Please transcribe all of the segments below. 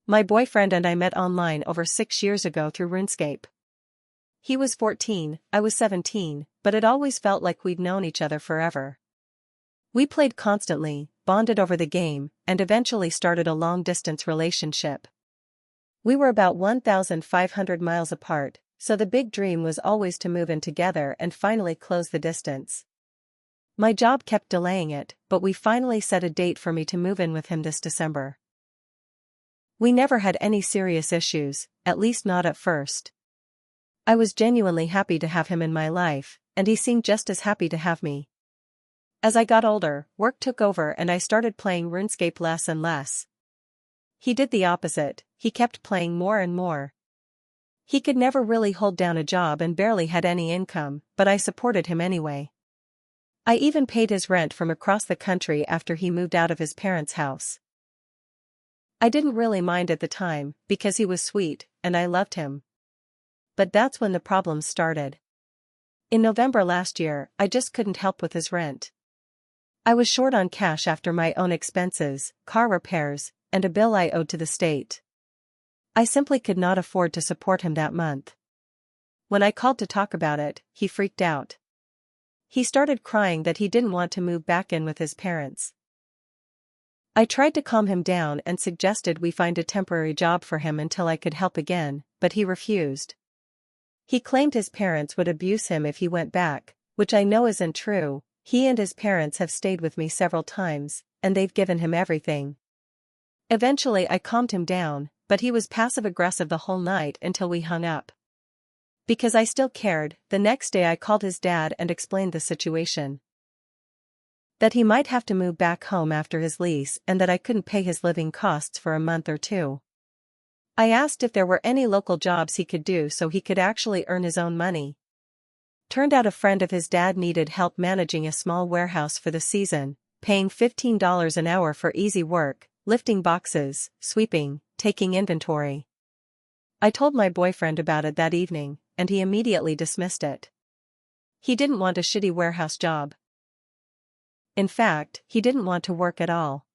My boyfriend and I met online over 6 years ago through RuneScape. He was 14, I was 17, but it always felt like we'd known each other forever. We played constantly, bonded over the game, and eventually started a long-distance relationship. We were about 1,500 miles apart, so the big dream was always to move in together and finally close the distance. My job kept delaying it, but we finally set a date for me to move in with him this December. We never had any serious issues, at least not at first. I was genuinely happy to have him in my life, and he seemed just as happy to have me. As I got older, work took over and I started playing RuneScape less and less. He did the opposite, he kept playing more and more. He could never really hold down a job and barely had any income, but I supported him anyway. I even paid his rent from across the country after he moved out of his parents' house. I didn't really mind at the time, because he was sweet, and I loved him. But that's when the problems started. In November last year, I just couldn't help with his rent. I was short on cash after my own expenses, car repairs, and a bill I owed to the state. I simply could not afford to support him that month. When I called to talk about it, he freaked out. He started crying that he didn't want to move back in with his parents. I tried to calm him down and suggested we find a temporary job for him until I could help again, but he refused. He claimed his parents would abuse him if he went back, which I know isn't true. He and his parents have stayed with me several times, and they've given him everything. Eventually I calmed him down, but he was passive-aggressive the whole night until we hung up. Because I still cared, the next day I called his dad and explained the situation. That he might have to move back home after his lease and that I couldn't pay his living costs for a month or two. I asked if there were any local jobs he could do so he could actually earn his own money. Turned out a friend of his dad needed help managing a small warehouse for the season, paying $15 an hour for easy work, lifting boxes, sweeping, taking inventory. I told my boyfriend about it that evening, and he immediately dismissed it. He didn't want a shitty warehouse job. In fact, he didn't want to work at all.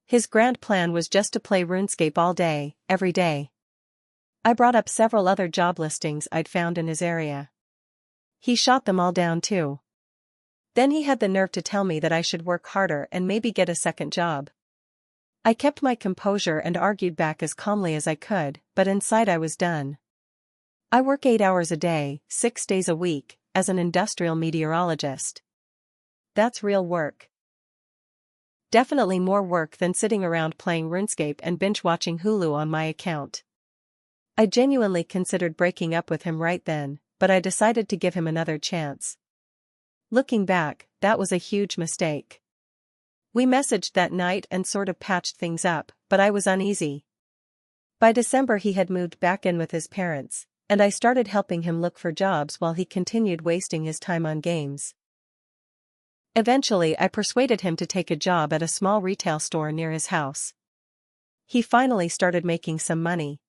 His grand plan was just to play RuneScape all day, every day. I brought up several other job listings I'd found in his area. He shot them all down too. Then he had the nerve to tell me that I should work harder and maybe get a second job. I kept my composure and argued back as calmly as I could, but inside I was done. I work 8 hours a day, 6 days a week, as an industrial meteorologist. That's real work. Definitely more work than sitting around playing RuneScape and binge-watching Hulu on my account. I genuinely considered breaking up with him right then, but I decided to give him another chance. Looking back, that was a huge mistake. We messaged that night and sort of patched things up, but I was uneasy. By December he had moved back in with his parents, and I started helping him look for jobs while he continued wasting his time on games. Eventually I persuaded him to take a job at a small retail store near his house. He finally started making some money.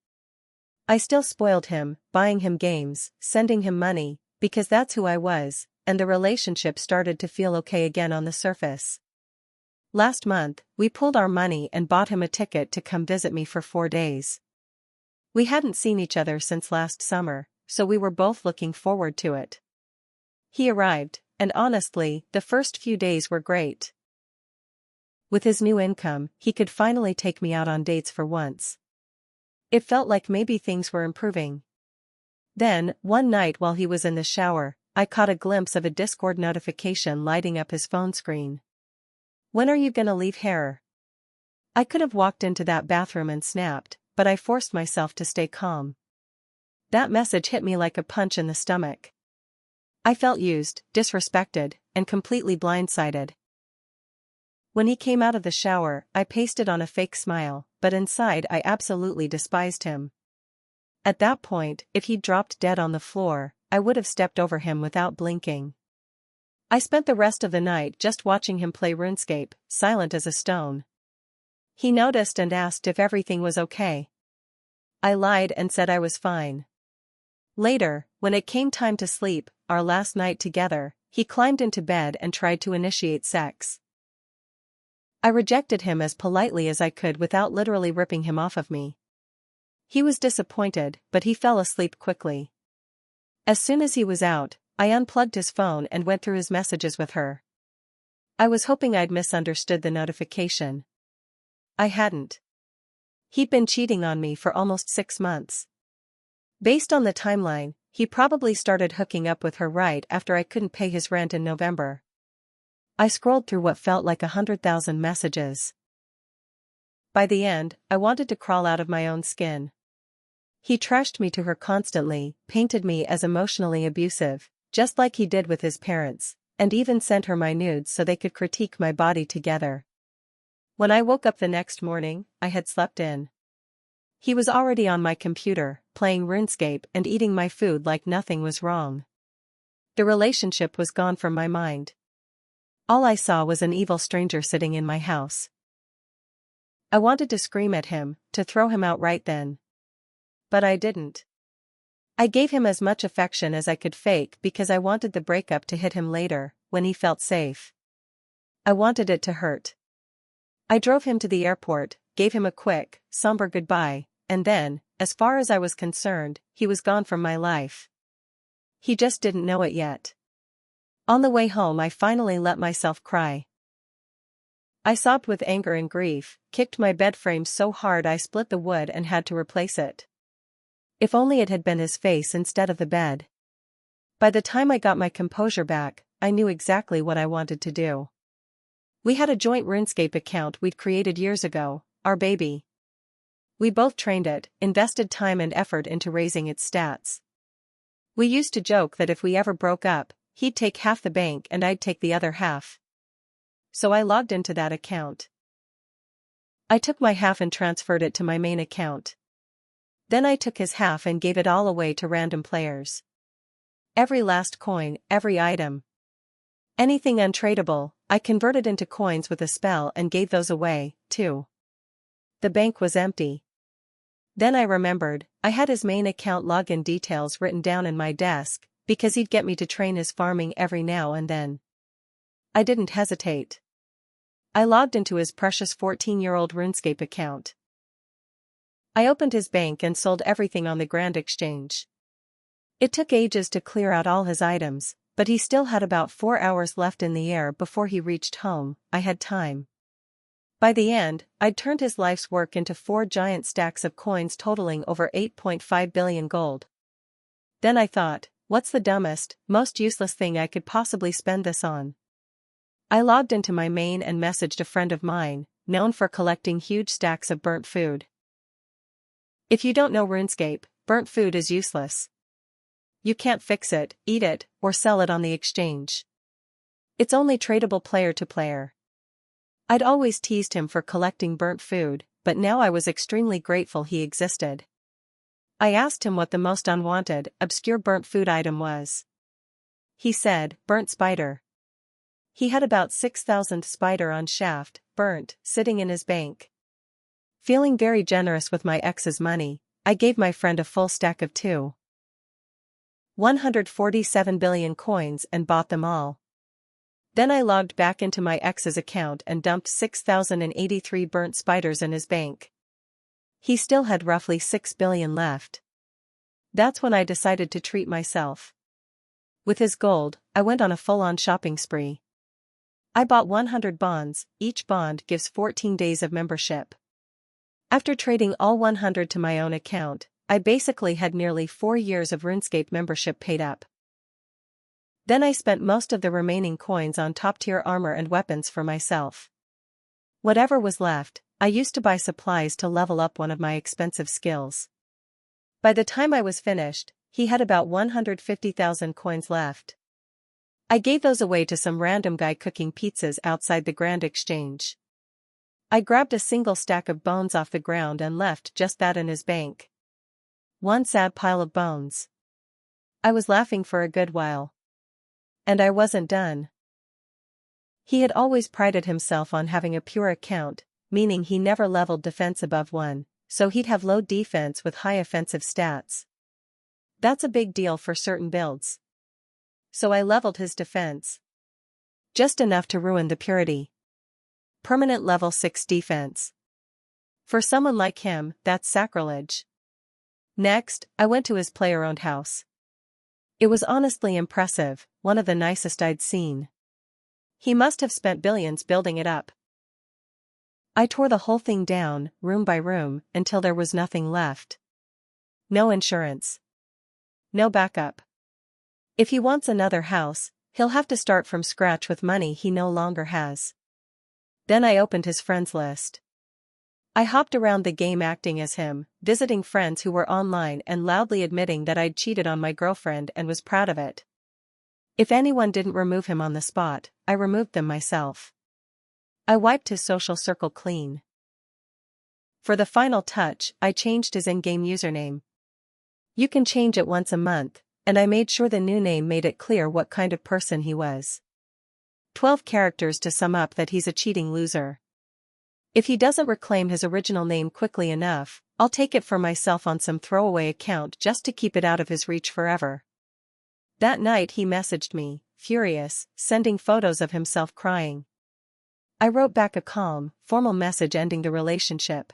I still spoiled him, buying him games, sending him money, because that's who I was, and the relationship started to feel okay again on the surface. Last month, we pulled our money and bought him a ticket to come visit me for 4 days. We hadn't seen each other since last summer, so we were both looking forward to it. He arrived, and honestly, the first few days were great. With his new income, he could finally take me out on dates for once. It felt like maybe things were improving. Then, one night while he was in the shower, I caught a glimpse of a Discord notification lighting up his phone screen. "When are you gonna leave, herrrrr?" I could have walked into that bathroom and snapped, but I forced myself to stay calm. That message hit me like a punch in the stomach. I felt used, disrespected, and completely blindsided. When he came out of the shower, I pasted on a fake smile, but inside I absolutely despised him. At that point, if he'd dropped dead on the floor, I would have stepped over him without blinking. I spent the rest of the night just watching him play RuneScape, silent as a stone. He noticed and asked if everything was okay. I lied and said I was fine. Later, when it came time to sleep, our last night together, he climbed into bed and tried to initiate sex. I rejected him as politely as I could without literally ripping him off of me. He was disappointed, but he fell asleep quickly. As soon as he was out, I unplugged his phone and went through his messages with her. I was hoping I'd misunderstood the notification. I hadn't. He'd been cheating on me for almost 6 months. Based on the timeline, he probably started hooking up with her right after I couldn't pay his rent in November. I scrolled through what felt like 100,000 messages. By the end, I wanted to crawl out of my own skin. He trashed me to her constantly, painted me as emotionally abusive, just like he did with his parents, and even sent her my nudes so they could critique my body together. When I woke up the next morning, I had slept in. He was already on my computer, playing RuneScape and eating my food like nothing was wrong. The relationship was gone from my mind. All I saw was an evil stranger sitting in my house. I wanted to scream at him, to throw him out right then. But I didn't. I gave him as much affection as I could fake because I wanted the breakup to hit him later, when he felt safe. I wanted it to hurt. I drove him to the airport, gave him a quick, somber goodbye, and then, as far as I was concerned, he was gone from my life. He just didn't know it yet. On the way home I finally let myself cry. I sobbed with anger and grief, kicked my bed frame so hard I split the wood and had to replace it. If only it had been his face instead of the bed. By the time I got my composure back, I knew exactly what I wanted to do. We had a joint RuneScape account we'd created years ago, our baby. We both trained it, invested time and effort into raising its stats. We used to joke that if we ever broke up, he'd take half the bank and I'd take the other half. So I logged into that account. I took my half and transferred it to my main account. Then I took his half and gave it all away to random players. Every last coin, every item. Anything untradeable, I converted into coins with a spell and gave those away, too. The bank was empty. Then I remembered, I had his main account login details written down in my desk, because he'd get me to train his farming every now and then. I didn't hesitate. I logged into his precious 14-year-old RuneScape account. I opened his bank and sold everything on the Grand Exchange. It took ages to clear out all his items, but he still had about 4 hours left in the air before he reached home. I had time. By the end, I'd turned his life's work into 4 giant stacks of coins totaling over 8.5 billion gold. Then I thought, what's the dumbest, most useless thing I could possibly spend this on? I logged into my main and messaged a friend of mine, known for collecting huge stacks of burnt food. If you don't know RuneScape, burnt food is useless. You can't fix it, eat it, or sell it on the exchange. It's only tradable player to player. I'd always teased him for collecting burnt food, but now I was extremely grateful he existed. I asked him what the most unwanted, obscure burnt food item was. He said, burnt spider. He had about 6,000 spider on shaft, burnt, sitting in his bank. Feeling very generous with my ex's money, I gave my friend a full stack of 147 billion coins and bought them all. Then I logged back into my ex's account and dumped 6,083 burnt spiders in his bank. He still had roughly 6 billion left. That's when I decided to treat myself. With his gold, I went on a full-on shopping spree. I bought 100 bonds, each bond gives 14 days of membership. After trading all 100 to my own account, I basically had nearly 4 years of RuneScape membership paid up. Then I spent most of the remaining coins on top-tier armor and weapons for myself. Whatever was left, I used to buy supplies to level up one of my expensive skills. By the time I was finished, he had about 150,000 coins left. I gave those away to some random guy cooking pizzas outside the Grand Exchange. I grabbed a single stack of bones off the ground and left just that in his bank. One sad pile of bones. I was laughing for a good while. And I wasn't done. He had always prided himself on having a pure account, meaning he never leveled defense above 1, so he'd have low defense with high offensive stats. That's a big deal for certain builds. So I leveled his defense. Just enough to ruin the purity. Permanent level 6 defense. For someone like him, that's sacrilege. Next, I went to his player-owned house. It was honestly impressive, one of the nicest I'd seen. He must have spent billions building it up. I tore the whole thing down, room by room, until there was nothing left. No insurance. No backup. If he wants another house, he'll have to start from scratch with money he no longer has. Then I opened his friends list. I hopped around the game acting as him, visiting friends who were online and loudly admitting that I'd cheated on my girlfriend and was proud of it. If anyone didn't remove him on the spot, I removed them myself. I wiped his social circle clean. For the final touch, I changed his in-game username. You can change it once a month, and I made sure the new name made it clear what kind of person he was. 12 characters to sum up that he's a cheating loser. If he doesn't reclaim his original name quickly enough, I'll take it for myself on some throwaway account just to keep it out of his reach forever. That night he messaged me, furious, sending photos of himself crying. I wrote back a calm, formal message ending the relationship.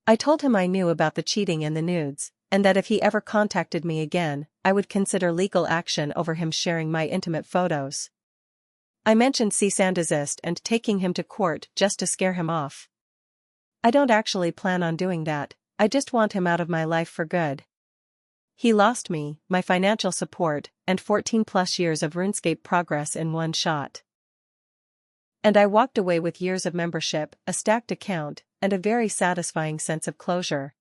I told him I knew about the cheating and the nudes, and that if he ever contacted me again, I would consider legal action over him sharing my intimate photos. I mentioned cease and desist and taking him to court just to scare him off. I don't actually plan on doing that, I just want him out of my life for good. He lost me, my financial support, and 14+ years of RuneScape progress in one shot. And I walked away with years of membership, a stacked account, and a very satisfying sense of closure.